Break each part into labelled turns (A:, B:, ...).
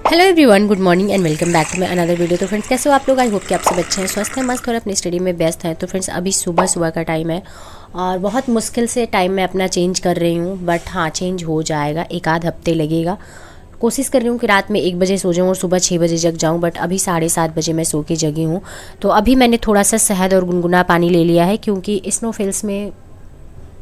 A: Hello everyone, good morning and welcome back to my another video. तो friends, कैसे हो आप लोग? आई होप कि आप सब अच्छे हैं, स्वस्थ हैं, मस्त और अपनी स्टडी में व्यस्त हैं। तो फ्रेंड्स, अभी सुबह सुबह का टाइम है और बहुत मुश्किल से टाइम मैं अपना चेंज कर रही हूँ, बट हाँ, चेंज हो जाएगा, एक आध हफ्ते लगेगा। कोशिश कर रही हूँ कि रात में 1 बजे सो जाऊँ और सुबह 6 बजे जग जाऊँ, बट अभी 7:30 बजे मैं सो के जगी हूँ। तो अभी मैंने थोड़ा सा शहद और गुनगुना पानी ले लिया है, क्योंकि स्नोफॉल्स में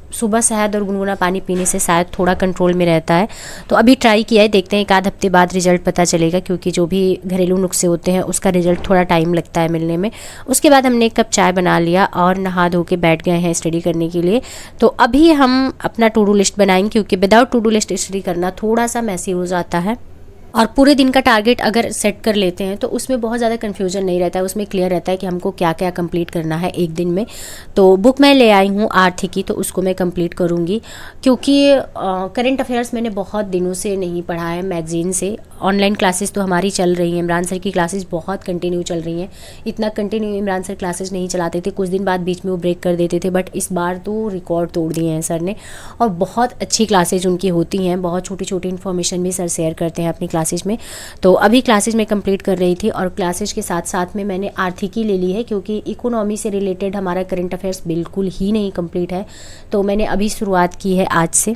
A: सुबह शहद और गुनगुना पानी पीने से शायद थोड़ा कंट्रोल में रहता है। तो अभी ट्राई किया है, देखते हैं एक आध हफ्ते बाद रिजल्ट पता चलेगा, क्योंकि जो भी घरेलू नुस्खे होते हैं उसका रिजल्ट थोड़ा टाइम लगता है मिलने में। उसके बाद हमने 1 कप चाय बना लिया और नहा धो के बैठ गए हैं स्टडी करने के लिए। तो अभी हम अपना टू डू लिस्ट बनाएंगे, क्योंकि without to do list study करना थोड़ा सा मैसी हो जाता है। और पूरे दिन का टारगेट अगर सेट कर लेते हैं तो उसमें बहुत ज़्यादा कन्फ्यूजन नहीं रहता है, उसमें क्लियर रहता है कि हमको क्या क्या कंप्लीट करना है एक दिन में। तो बुक मैं ले आई हूँ आर्थिकी, तो उसको मैं कंप्लीट करूँगी, क्योंकि करंट अफेयर्स मैंने बहुत दिनों से नहीं पढ़ा है मैगजीन से। ऑनलाइन क्लासेस तो हमारी चल रही हैं, इमरान सर की क्लासेस बहुत कंटिन्यू चल रही हैं। इतना कंटिन्यू इमरान सर क्लासेस नहीं चलाते थे, कुछ दिन बाद बीच में वो ब्रेक कर देते थे, बट इस बार तो रिकॉर्ड तोड़ दिए हैं सर ने। और बहुत अच्छी क्लासेज उनकी होती हैं, बहुत छोटी छोटी इन्फॉर्मेशन भी सर शेयर करते हैं अपनी क्लासेज में। तो अभी क्लासेज में कंप्लीट कर रही थी और क्लासेज के साथ साथ में मैंने आर्थिकी ले ली है, क्योंकि इकोनॉमी से रिलेटेड हमारा करंट अफेयर्स बिल्कुल ही नहीं कंप्लीट है। तो मैंने अभी शुरुआत की है आज से।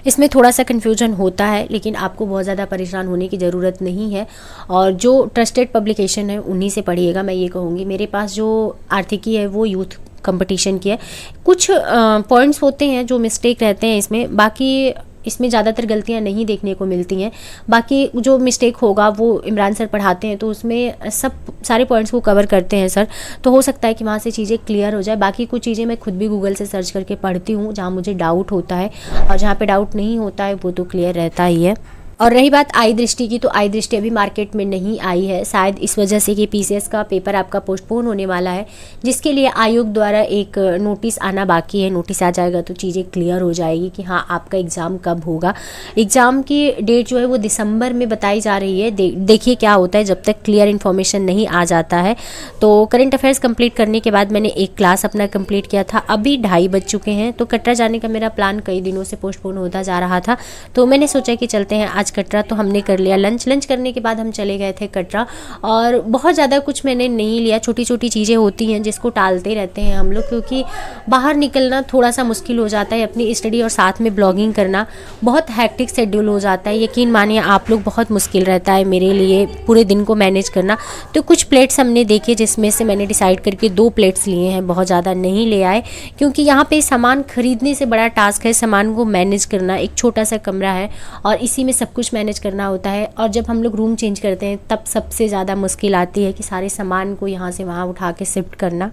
A: इसमें थोड़ा सा कन्फ्यूजन होता है, लेकिन आपको बहुत ज़्यादा परेशान होने की ज़रूरत नहीं है। और जो ट्रस्टेड पब्लिकेशन है उन्हीं से पढ़िएगा, मैं ये कहूँगी। मेरे पास जो आर्थिकी है वो यूथ कंपटीशन की है। कुछ पॉइंट्स होते हैं जो मिस्टेक रहते हैं इसमें, बाकी इसमें ज़्यादातर गलतियां नहीं देखने को मिलती हैं। बाकी जो मिस्टेक होगा वो इमरान सर पढ़ाते हैं, तो उसमें सब सारे पॉइंट्स को कवर करते हैं सर। तो हो सकता है कि वहाँ से चीज़ें क्लियर हो जाए। बाकी कुछ चीज़ें मैं खुद भी गूगल से सर्च करके पढ़ती हूँ, जहाँ मुझे डाउट होता है, और जहाँ पे डाउट नहीं होता है वो तो क्लियर रहता ही है। और रही बात आई दृष्टि की, तो आई दृष्टि अभी मार्केट में नहीं आई है, शायद इस वजह से कि पीसीएस का पेपर आपका पोस्टपोन होने वाला है, जिसके लिए आयोग द्वारा एक नोटिस आना बाकी है। नोटिस आ जाएगा तो चीज़ें क्लियर हो जाएगी कि हाँ, आपका एग्ज़ाम कब होगा। एग्ज़ाम की डेट जो है वो दिसंबर में बताई जा रही है। देखिए क्या होता है, जब तक क्लियर इन्फॉर्मेशन नहीं आ जाता है। तो करंट अफेयर्स कंप्लीट करने के बाद मैंने एक क्लास अपना कंप्लीट किया था, अभी 2:30 बज चुके हैं। तो कटरा जाने का मेरा प्लान कई दिनों से पोस्टपोन होता जा रहा था, तो मैंने सोचा कि चलते हैं आज कटरा। तो हमने कर लिया लंच करने के बाद हम चले गए थे कटरा। और बहुत ज़्यादा कुछ मैंने नहीं लिया, छोटी छोटी चीज़ें होती हैं जिसको टालते रहते हैं हम लोग, क्योंकि बाहर निकलना थोड़ा सा मुश्किल हो जाता है। अपनी स्टडी और साथ में ब्लॉगिंग करना बहुत हैक्टिक शेड्यूल हो जाता है, यकीन मानिए आप लोग, बहुत मुश्किल रहता है मेरे लिए पूरे दिन को मैनेज करना। तो कुछ प्लेट्स हमने देखे, जिसमें से मैंने डिसाइड करके 2 प्लेट्स लिए हैं, बहुत ज़्यादा नहीं ले आए, क्योंकि यहाँ पे सामान खरीदने से बड़ा टास्क है सामान को मैनेज करना। एक छोटा सा कमरा है और इसी में सब कुछ मैनेज करना होता है। और जब हम लोग रूम चेंज करते हैं तब सबसे ज़्यादा मुश्किल आती है कि सारे सामान को यहाँ से वहाँ उठा के शिफ्ट करना।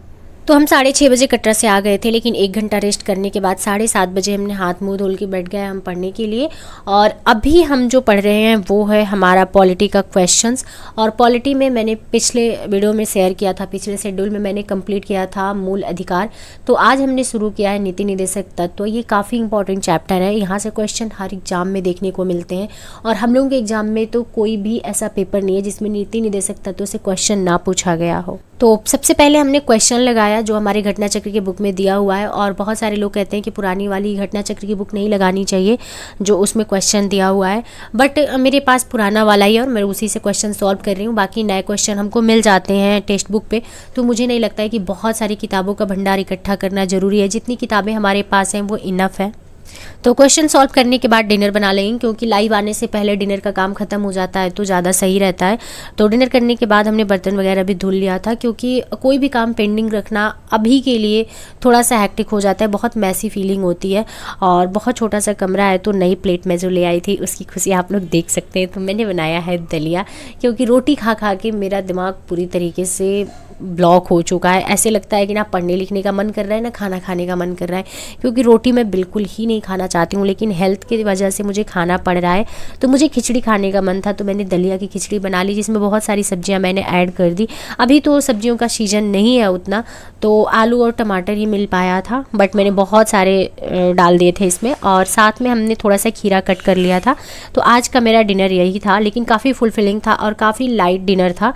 A: तो हम 6:30 बजे कटरा से आ गए थे, लेकिन 1 घंटा रेस्ट करने के बाद 7:30 बजे हमने हाथ मुंह धोल के बैठ गए हम पढ़ने के लिए। और अभी हम जो पढ़ रहे हैं वो है हमारा पॉलिटी का क्वेश्चंस। और पॉलिटी में मैंने पिछले वीडियो में शेयर किया था, पिछले शेड्यूल में मैंने कंप्लीट किया था मूल अधिकार। तो आज हमने शुरू किया है नीति निदेशक तत्व। तो ये काफ़ी इंपॉर्टेंट चैप्टर है, यहाँ से क्वेश्चन हर एग्जाम में देखने को मिलते हैं। और हम लोगों के एग्जाम में तो कोई भी ऐसा पेपर नहीं है जिसमें नीति निदेशक तत्व से क्वेश्चन ना पूछा गया हो। तो सबसे पहले हमने क्वेश्चन लगाया जो हमारे घटना चक्र की बुक में दिया हुआ है। और बहुत सारे लोग कहते हैं कि पुरानी वाली घटना चक्र की बुक नहीं लगानी चाहिए जो उसमें क्वेश्चन दिया हुआ है, बट मेरे पास पुराना वाला ही है और मैं उसी से क्वेश्चन सॉल्व कर रही हूँ। बाकी नए क्वेश्चन हमको मिल जाते हैं टेक्स्ट बुक पे, तो मुझे नहीं लगता है कि बहुत सारी किताबों का भंडार इकट्ठा करना ज़रूरी है। जितनी किताबें हमारे पास हैं वो इनफ है। तो क्वेश्चन सॉल्व करने के बाद डिनर बना लेंगे, क्योंकि लाइव आने से पहले डिनर का काम खत्म हो जाता है तो ज़्यादा सही रहता है। तो डिनर करने के बाद हमने बर्तन वगैरह भी धुल लिया था, क्योंकि कोई भी काम पेंडिंग रखना अभी के लिए थोड़ा सा हैक्टिक हो जाता है, बहुत मैसी फीलिंग होती है। और बहुत छोटा सा कमरा है, तो नई प्लेट में जो ले आई थी उसकी खुशी आप लोग देख सकते हैं। तो मैंने बनाया है दलिया, क्योंकि रोटी खा खा के मेरा दिमाग पूरी तरीके से ब्लॉक हो चुका है। ऐसे लगता है कि ना पढ़ने लिखने का मन कर रहा है ना खाना खाने का मन कर रहा है, क्योंकि रोटी मैं बिल्कुल ही नहीं खाना चाहती हूँ, लेकिन हेल्थ की वजह से मुझे खाना पड़ रहा है। तो मुझे खिचड़ी खाने का मन था, तो मैंने दलिया की खिचड़ी बना ली, जिसमें बहुत सारी सब्जियां मैंने ऐड कर दी। अभी तो सब्जियों का सीजन नहीं है उतना, तो आलू और टमाटर ही मिल पाया था, बट मैंने बहुत सारे डाल दिए थे इसमें। और साथ में हमने थोड़ा सा खीरा कट कर लिया था। तो आज का मेरा डिनर यही था, लेकिन काफ़ी फुलफिलिंग था और काफ़ी लाइट डिनर था।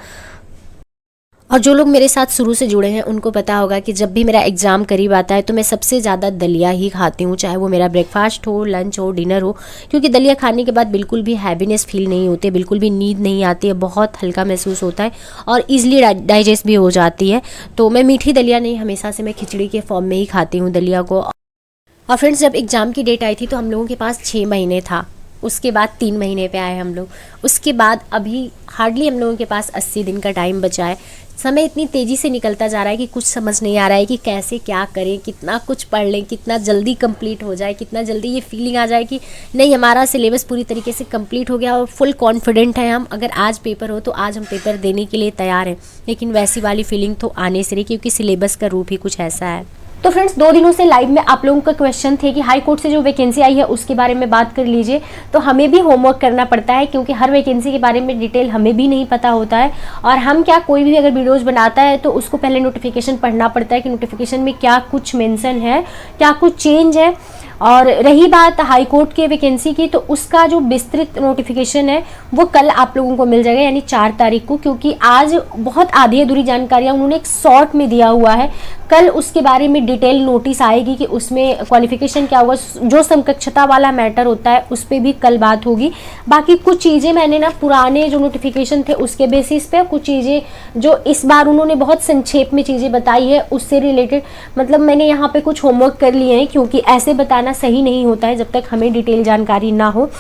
A: और जो लोग मेरे साथ शुरू से जुड़े हैं उनको पता होगा कि जब भी मेरा एग्ज़ाम करीब आता है तो मैं सबसे ज़्यादा दलिया ही खाती हूँ, चाहे वो मेरा ब्रेकफास्ट हो, लंच हो, डिनर हो, क्योंकि दलिया खाने के बाद बिल्कुल भी हैवीनेस फील नहीं होती है, बिल्कुल भी नींद नहीं आती है, बहुत हल्का महसूस होता है और ईजिली डाइजेस्ट भी हो जाती है। तो मैं मीठी दलिया नहीं, हमेशा से मैं खिचड़ी के फॉर्म में ही खाती हूँ दलिया को। और फ्रेंड्स, जब एग्ज़ाम की डेट आई थी तो हम लोगों के पास 6 महीने था, उसके बाद 3 महीने पे आए हम लोग, उसके बाद अभी हार्डली हम लोगों के पास 80 दिन का टाइम बचा है। समय इतनी तेज़ी से निकलता जा रहा है कि कुछ समझ नहीं आ रहा है कि कैसे क्या करें, कितना कुछ पढ़ लें, कितना जल्दी कंप्लीट हो जाए, कितना जल्दी ये फीलिंग आ जाए कि नहीं हमारा सिलेबस पूरी तरीके से कंप्लीट हो गया और फुल कॉन्फिडेंट है हम, अगर आज पेपर हो तो आज हम पेपर देने के लिए तैयार हैं। लेकिन वैसी वाली फीलिंग तो आने से रही, क्योंकि सिलेबस का रूप ही कुछ ऐसा है। तो फ्रेंड्स, 2 दिनों से लाइव में आप लोगों का क्वेश्चन थे कि हाई कोर्ट से जो वैकेंसी आई है उसके बारे में बात कर लीजिए। तो हमें भी होमवर्क करना पड़ता है, क्योंकि हर वैकेंसी के बारे में डिटेल हमें भी नहीं पता होता है। और हम क्या, कोई भी अगर वीडियोज़ बनाता है तो उसको पहले नोटिफिकेशन पढ़ना पड़ता है कि नोटिफिकेशन में क्या कुछ मेंशन है, क्या कुछ चेंज है। और रही बात हाई कोर्ट के वैकेंसी की, तो उसका जो विस्तृत नोटिफिकेशन है वो कल आप लोगों को मिल जाएगा, यानी 4 तारीख को, क्योंकि आज बहुत आधी अधूरी जानकारियाँ उन्होंने एक शॉर्ट में दिया हुआ है। कल उसके बारे में डिटेल नोटिस आएगी कि उसमें क्वालिफिकेशन क्या होगा, जो समकक्षता वाला मैटर होता है उस पर भी कल बात होगी। बाकी कुछ चीज़ें मैंने ना पुराने जो नोटिफिकेशन थे उसके बेसिस पे, कुछ चीज़ें जो इस बार उन्होंने बहुत संक्षेप में चीज़ें बताई है उससे रिलेटेड, मतलब मैंने यहाँ पे कुछ होमवर्क कर लिए हैं, क्योंकि ऐसे बताना सही नहीं होता है जब तक हमें डिटेल जानकारी ना हो।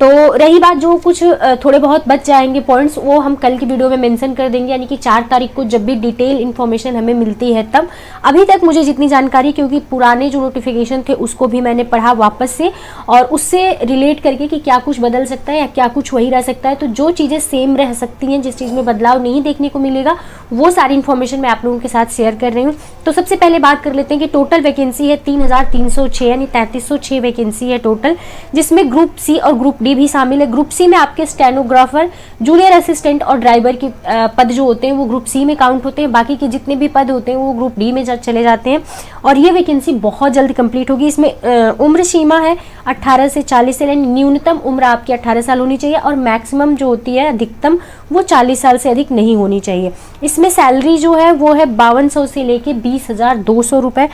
A: तो रही बात, जो कुछ थोड़े बहुत बच जाएंगे पॉइंट्स, वो हम कल की वीडियो में मेंशन कर देंगे, यानी कि 4 तारीख को जब भी डिटेल इन्फॉर्मेशन हमें मिलती है तब। अभी तक मुझे जितनी जानकारी, क्योंकि पुराने जो नोटिफिकेशन थे उसको भी मैंने पढ़ा वापस से, और उससे रिलेट करके कि क्या कुछ बदल सकता है या क्या कुछ वही रह सकता है। तो जो चीज़ें सेम रह सकती हैं, जिस चीज़ में बदलाव नहीं देखने को मिलेगा, वो सारी इन्फॉर्मेशन मैं आप लोगों के साथ शेयर कर रही हूँ। तो सबसे पहले बात कर लेते हैं कि टोटल वैकेंसी है 3306, यानी 3306 वैकेंसी है टोटल, जिसमें ग्रुप सी और ग्रुप डी भी शामिल है। ग्रुप सी में आपके स्टेनोग्राफर, जूनियर असिस्टेंट और ड्राइवर के पद जो होते हैं वो ग्रुप सी में काउंट होते हैं। बाकी के जितने भी पद होते हैं वो ग्रुप डी में चले जाते हैं। और ये वैकेंसी बहुत जल्दी कंप्लीट होगी। इसमें उम्र सीमा है 18 से 40 साल, यानी न्यूनतम उम्र आपकी 18 साल होनी चाहिए, और मैक्सिमम जो होती है अधिकतम वो 40 साल से अधिक नहीं होनी चाहिए। इसमें सैलरी जो है वो है 5200 से लेके 20,200 रुपये।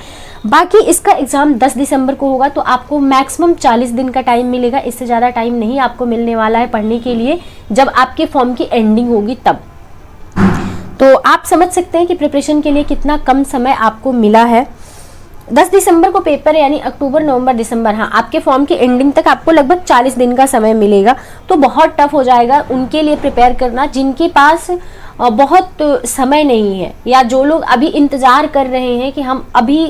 A: बाकी इसका एग्ज़ाम 10 दिसंबर को होगा, तो आपको मैक्सिमम 40 दिन का टाइम मिलेगा, इससे ज़्यादा टाइम नहीं आपको मिलने वाला है पढ़ने के लिए, जब आपके फॉर्म की एंडिंग होगी तब। तो आप समझ सकते हैं कि प्रिपरेशन के लिए कितना कम समय आपको मिला है। 10 दिसंबर को पेपर है, यानी अक्टूबर, नवंबर, दिसंबर, हाँ, आपके फॉर्म की एंडिंग तक आपको लगभग 40 दिन का समय मिलेगा। तो बहुत टफ हो जाएगा उनके लिए प्रिपेयर करना जिनके पास बहुत समय नहीं है, या जो लोग अभी इंतज़ार कर रहे हैं कि हम अभी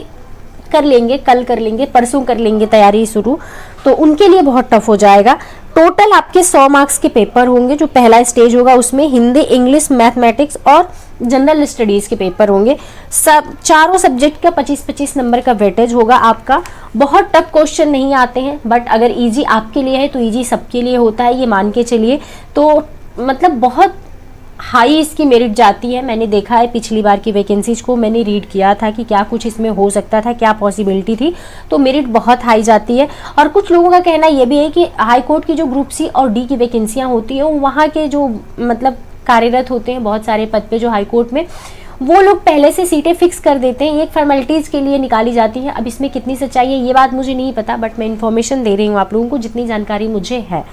A: कर लेंगे, कल कर लेंगे, परसों कर लेंगे तैयारी शुरू, तो उनके लिए बहुत टफ हो जाएगा। टोटल आपके 100 मार्क्स के पेपर होंगे। जो पहला स्टेज होगा उसमें हिंदी, इंग्लिश, मैथमेटिक्स और जनरल स्टडीज़ के पेपर होंगे। सब चारों सब्जेक्ट का 25-25 नंबर का वेटेज होगा आपका। बहुत टफ क्वेश्चन नहीं आते हैं, बट अगर इजी आपके लिए है तो इजी सबके लिए होता है, ये मान के चलिए। तो मतलब बहुत हाई इसकी मेरिट जाती है। मैंने देखा है पिछली बार की वैकेंसीज को, मैंने रीड किया था कि क्या कुछ इसमें हो सकता था, क्या पॉसिबिलिटी थी, तो मेरिट बहुत हाई जाती है। और कुछ लोगों का कहना ये भी है कि हाई कोर्ट की जो ग्रुप सी और डी की वैकेंसियाँ होती हैं, वहाँ के जो मतलब कार्यरत होते हैं बहुत सारे पद पे जो हाई कोर्ट में, वो लोग पहले से सीटें फिक्स कर देते हैं, एक फॉर्मेलिटीज़ के लिए निकाली जाती है। अब इसमें कितनी सच्चाई है ये बात मुझे नहीं पता, बट मैं इन्फॉर्मेशन दे रही हूँ आप लोगों को जितनी जानकारी मुझे है।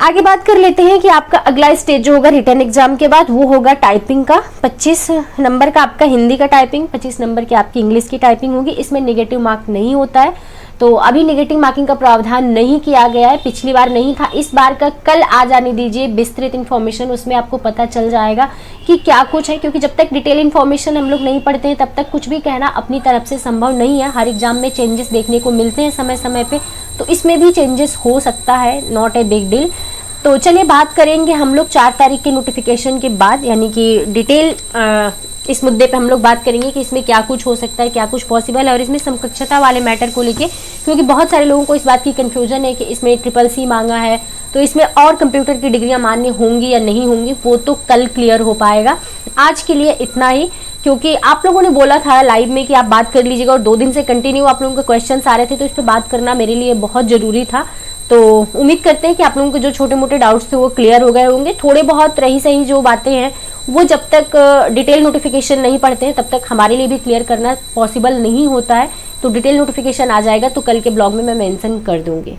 A: आगे बात कर लेते हैं कि आपका अगला स्टेज जो होगा रिटर्न एग्जाम के बाद, वो होगा टाइपिंग का। 25 नंबर का आपका हिंदी का टाइपिंग, 25 नंबर की आपकी इंग्लिश की टाइपिंग होगी। इसमें नेगेटिव मार्क नहीं होता है, तो अभी नेगेटिव मार्किंग का प्रावधान नहीं किया गया है, पिछली बार नहीं था, इस बार का कल आ जाने दीजिए विस्तृत इन्फॉर्मेशन, उसमें आपको पता चल जाएगा कि क्या कुछ है। क्योंकि जब तक डिटेल इन्फॉर्मेशन हम लोग नहीं पढ़ते हैं तब तक कुछ भी कहना अपनी तरफ से संभव नहीं है। हर एग्जाम में चेंजेस देखने को मिलते हैं समय समय पे, तो इसमें भी चेंजेस हो सकता है, नॉट ए बिग डील। तो चलिए बात करेंगे हम लोग 4 तारीख के नोटिफिकेशन के बाद, यानी कि डिटेल इस मुद्दे पे हम लोग बात करेंगे कि इसमें क्या कुछ हो सकता है, क्या कुछ पॉसिबल है, और इसमें समकक्षता वाले मैटर को लेके, क्योंकि बहुत सारे लोगों को इस बात की कन्फ्यूजन है कि इसमें CCC मांगा है, तो इसमें और कंप्यूटर की डिग्रियां मान्य होंगी या नहीं होंगी, वो तो कल क्लियर हो पाएगा। आज के लिए इतना ही, क्योंकि आप लोगों ने बोला था लाइव में कि आप बात कर लीजिएगा, और 2 दिन से कंटिन्यू आप लोगों के क्वेश्चन आ रहे थे, तो इस पर बात करना मेरे लिए बहुत ज़रूरी था। तो उम्मीद करते हैं कि आप लोगों के जो छोटे मोटे डाउट्स थे वो क्लियर हो गए होंगे। थोड़े बहुत रही सही जो बातें हैं वो जब तक डिटेल नोटिफिकेशन नहीं पढ़ते हैं तब तक हमारे लिए भी क्लियर करना पॉसिबल नहीं होता है। तो डिटेल नोटिफिकेशन आ जाएगा तो कल के ब्लॉग में मैं मेंशन कर दूंगी।